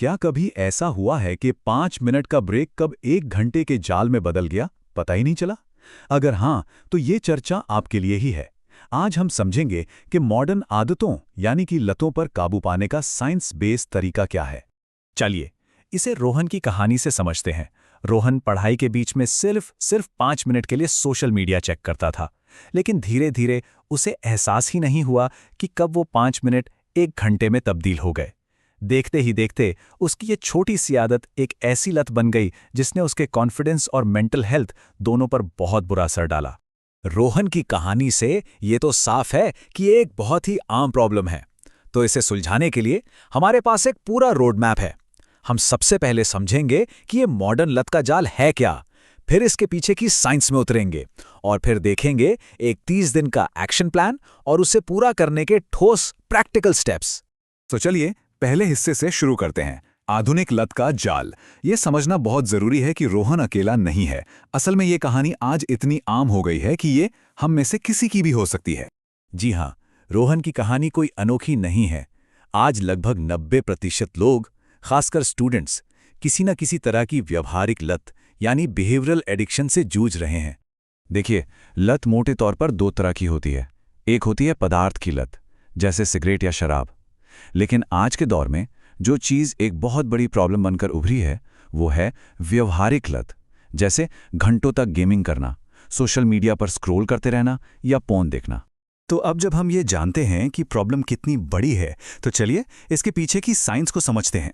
क्या कभी ऐसा हुआ है कि 5 मिनट का ब्रेक कब 1 घंटे के जाल में बदल गया, पता ही नहीं चला? अगर हाँ, तो ये चर्चा आपके लिए ही है। आज हम समझेंगे कि मॉडर्न आदतों यानी कि लतों पर काबू पाने का साइंस बेस्ड तरीका क्या है। चलिए, इसे रोहन की कहानी से समझते हैं। रोहन पढ़ाई के बीच में सिर्फ 5 मिनट के लिए सोशल मीडिया चेक करता था, लेकिन धीरे धीरे उसे एहसास ही नहीं हुआ कि कब वो 5 मिनट 1 घंटे में तब्दील हो गए। देखते ही देखते उसकी ये छोटी सी आदत एक ऐसी लत बन गई जिसने उसके कॉन्फिडेंस और मेंटल हेल्थ दोनों पर बहुत बुरा असर डाला। रोहन की कहानी से ये तो साफ है कि ये एक बहुत ही आम प्रॉब्लम है। तो इसे सुलझाने के लिए हमारे पास एक पूरा रोड मैप है। हम सबसे पहले समझेंगे कि ये मॉडर्न लत का जाल है क्या, फिर इसके पीछे की साइंस में उतरेंगे और फिर देखेंगे एक 30 दिन का एक्शन प्लान और उसे पूरा करने के ठोस प्रैक्टिकल स्टेप्स। तो चलिए पहले हिस्से से शुरू करते हैं, आधुनिक लत का जाल। ये समझना बहुत जरूरी है कि रोहन अकेला नहीं है। असल में ये कहानी आज इतनी आम हो गई है कि ये हम में से किसी की भी हो सकती है। जी हाँ, रोहन की कहानी कोई अनोखी नहीं है। आज लगभग 90% लोग, खासकर स्टूडेंट्स, किसी न किसी तरह की व्यवहारिक लत यानी बिहेवियरल एडिक्शन से जूझ रहे हैं। देखिए, लत मोटे तौर पर दो तरह की होती है। एक होती है पदार्थ की लत, जैसे सिगरेट या शराब। लेकिन आज के दौर में जो चीज़ एक बहुत बड़ी प्रॉब्लम बनकर उभरी है वो है व्यवहारिक लत, जैसे घंटों तक गेमिंग करना, सोशल मीडिया पर स्क्रॉल करते रहना या पोर्न देखना। तो अब जब हम ये जानते हैं कि प्रॉब्लम कितनी बड़ी है, तो चलिए इसके पीछे की साइंस को समझते हैं।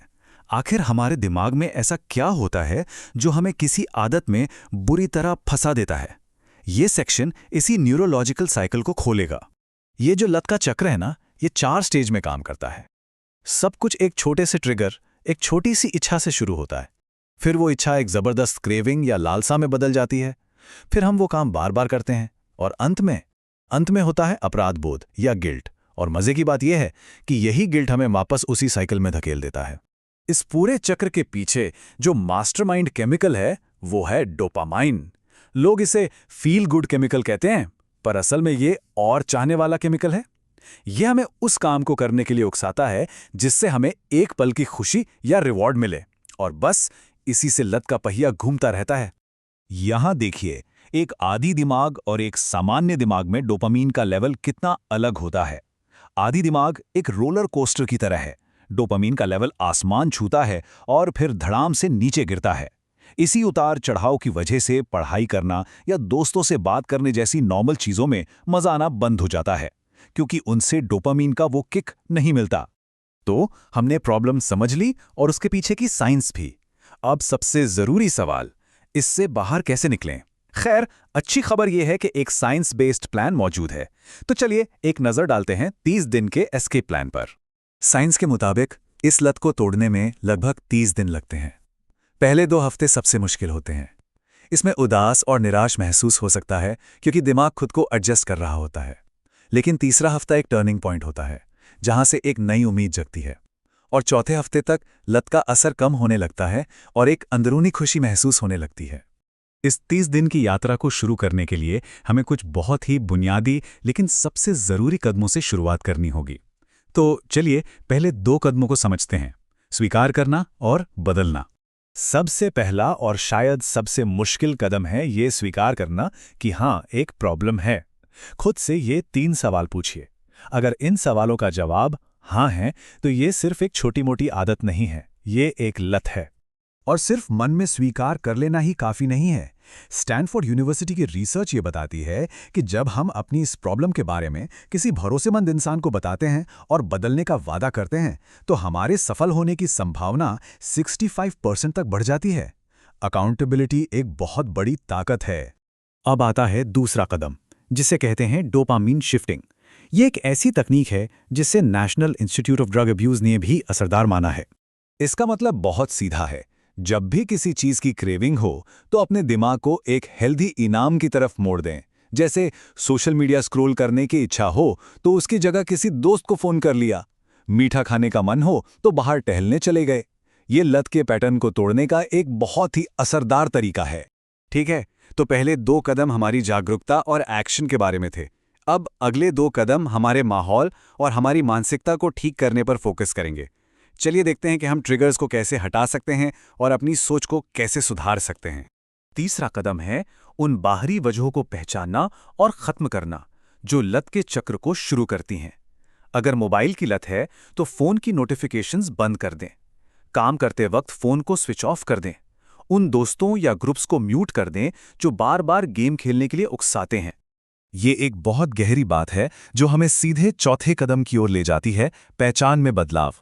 आखिर हमारे दिमाग में ऐसा क्या होता है जो हमें किसी आदत में बुरी तरह फंसा देता है? ये सेक्शन इसी न्यूरोलॉजिकल साइकिल को खोलेगा। ये जो लत का चक्र है ना, ये 4 स्टेज में काम करता है। सब कुछ एक छोटे से ट्रिगर, एक छोटी सी इच्छा से शुरू होता है। फिर वो इच्छा एक जबरदस्त क्रेविंग या लालसा में बदल जाती है। फिर हम वो काम बार बार करते हैं और अंत में होता है अपराध बोध या गिल्ट। और मजे की बात यह है कि यही गिल्ट हमें वापस उसी साइकिल में धकेल देता है। इस पूरे चक्र के पीछे जो मास्टरमाइंड केमिकल है वो है डोपामाइन। लोग इसे फील गुड केमिकल कहते हैं, पर असल में ये और चाहने वाला केमिकल है। ये हमें उस काम को करने के लिए उकसाता है जिससे हमें एक पल की खुशी या रिवॉर्ड मिले, और बस इसी से लत का पहिया घूमता रहता है। यहां देखिए, एक आदी दिमाग और एक सामान्य दिमाग में डोपामीन का लेवल कितना अलग होता है। आदी दिमाग एक रोलर कोस्टर की तरह है। डोपामीन का लेवल आसमान छूता है और फिर धड़ाम से नीचे गिरता है। इसी उतार चढ़ाव की वजह से पढ़ाई करना या दोस्तों से बात करने जैसी नॉर्मल चीजों में मजा आना बंद हो जाता है, क्योंकि उनसे डोपामीन का वो किक नहीं मिलता। तो हमने प्रॉब्लम समझ ली और उसके पीछे की साइंस भी। अब सबसे जरूरी सवाल, इससे बाहर कैसे निकलें? खैर, अच्छी खबर यह है कि एक साइंस बेस्ड प्लान मौजूद है। तो चलिए एक नजर डालते हैं 30 दिन के एस्केप प्लान पर। साइंस के मुताबिक इस लत को तोड़ने में लगभग 30 दिन लगते हैं। पहले 2 हफ्ते सबसे मुश्किल होते हैं। इसमें उदास और निराश महसूस हो सकता है क्योंकि दिमाग खुद को एडजस्ट कर रहा होता है। लेकिन तीसरा हफ्ता एक टर्निंग पॉइंट होता है, जहां से एक नई उम्मीद जगती है। और चौथे हफ्ते तक लत का असर कम होने लगता है और एक अंदरूनी खुशी महसूस होने लगती है। इस 30 दिन की यात्रा को शुरू करने के लिए हमें कुछ बहुत ही बुनियादी लेकिन सबसे जरूरी कदमों से शुरुआत करनी होगी। तो चलिए पहले 2 कदमों को समझते हैं, स्वीकार करना और बदलना। सबसे पहला और शायद सबसे मुश्किल कदम है ये स्वीकार करना कि हाँ, एक प्रॉब्लम है। खुद से ये 3 सवाल पूछिए। अगर इन सवालों का जवाब हाँ है, तो ये सिर्फ एक छोटी मोटी आदत नहीं है, ये एक लत है। और सिर्फ मन में स्वीकार कर लेना ही काफी नहीं है। स्टैनफोर्ड यूनिवर्सिटी की रिसर्च ये बताती है कि जब हम अपनी इस प्रॉब्लम के बारे में किसी भरोसेमंद इंसान को बताते हैं और बदलने का वादा करते हैं, तो हमारे सफल होने की संभावना 65% तक बढ़ जाती है। अकाउंटेबिलिटी एक बहुत बड़ी ताकत है। अब आता है दूसरा कदम, जिसे कहते हैं डोपामीन शिफ्टिंग। ये एक ऐसी तकनीक है जिसे national institute of drug abuse ने भी असरदार माना है। इसका मतलब बहुत सीधा है। जब भी किसी चीज की क्रेविंग हो तो अपने दिमाग को एक हेल्दी इनाम की तरफ मोड़ दें। जैसे सोशल मीडिया स्क्रॉल करने की इच्छा हो तो उसकी जगह किसी दोस्त को फोन कर लिया। मीठा खाने का मन हो तो बाहर टहलने चले गए। ये लत के पैटर्न को तोड़ने का एक बहुत ही असरदार तरीका है। ठीक है, तो पहले 2 कदम हमारी जागरूकता और एक्शन के बारे में थे। अब अगले 2 कदम हमारे माहौल और हमारी मानसिकता को ठीक करने पर फोकस करेंगे। चलिए देखते हैं कि हम ट्रिगर्स को कैसे हटा सकते हैं और अपनी सोच को कैसे सुधार सकते हैं। तीसरा कदम है उन बाहरी वजहों को पहचानना और खत्म करना जो लत के चक्र को शुरू करती हैं। अगर मोबाइल की लत है तो फोन की नोटिफिकेशंस बंद कर दें। काम करते वक्त फोन को स्विच ऑफ कर दें। उन दोस्तों या ग्रुप्स को म्यूट कर दें जो बार बार गेम खेलने के लिए उकसाते हैं। ये एक बहुत गहरी बात है जो हमें सीधे चौथे कदम की ओर ले जाती है, पहचान में बदलाव।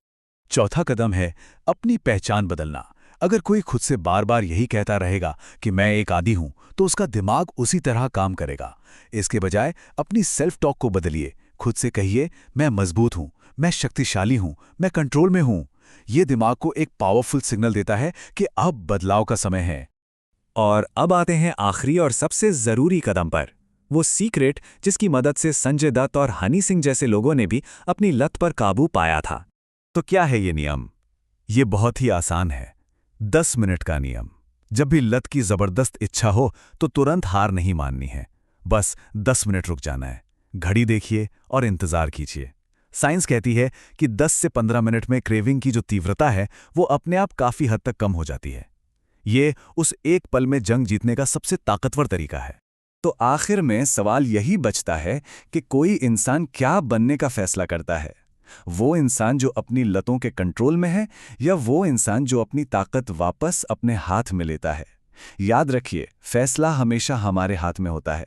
चौथा कदम है अपनी पहचान बदलना। अगर कोई खुद से बार बार यही कहता रहेगा कि मैं एक आदी हूं, तो उसका दिमाग उसी तरह काम करेगा। इसके बजाय अपनी सेल्फ टॉक को बदलिए। खुद से कहिए, मैं मजबूत हूं, मैं शक्तिशाली हूं, मैं कंट्रोल में हूं। ये दिमाग को एक पावरफुल सिग्नल देता है कि अब बदलाव का समय है। और अब आते हैं आखिरी और सबसे जरूरी कदम पर, वो सीक्रेट जिसकी मदद से संजय दत्त और हनी सिंह जैसे लोगों ने भी अपनी लत पर काबू पाया था। तो क्या है ये नियम? ये बहुत ही आसान है। 10 मिनट का नियम। जब भी लत की जबरदस्त इच्छा हो तो तुरंत हार नहीं माननी है। बस 10 मिनट रुक जाना है। घड़ी देखिए और इंतजार कीजिए। साइंस कहती है कि 10 से 15 मिनट में क्रेविंग की जो तीव्रता है वो अपने आप काफी हद तक कम हो जाती है। ये उस एक पल में जंग जीतने का सबसे ताकतवर तरीका है। तो आखिर में सवाल यही बचता है कि कोई इंसान क्या बनने का फैसला करता है? वो इंसान जो अपनी लतों के कंट्रोल में है, या वो इंसान जो अपनी ताकत वापस अपने हाथ में लेता है? याद रखिए, फैसला हमेशा हमारे हाथ में होता है।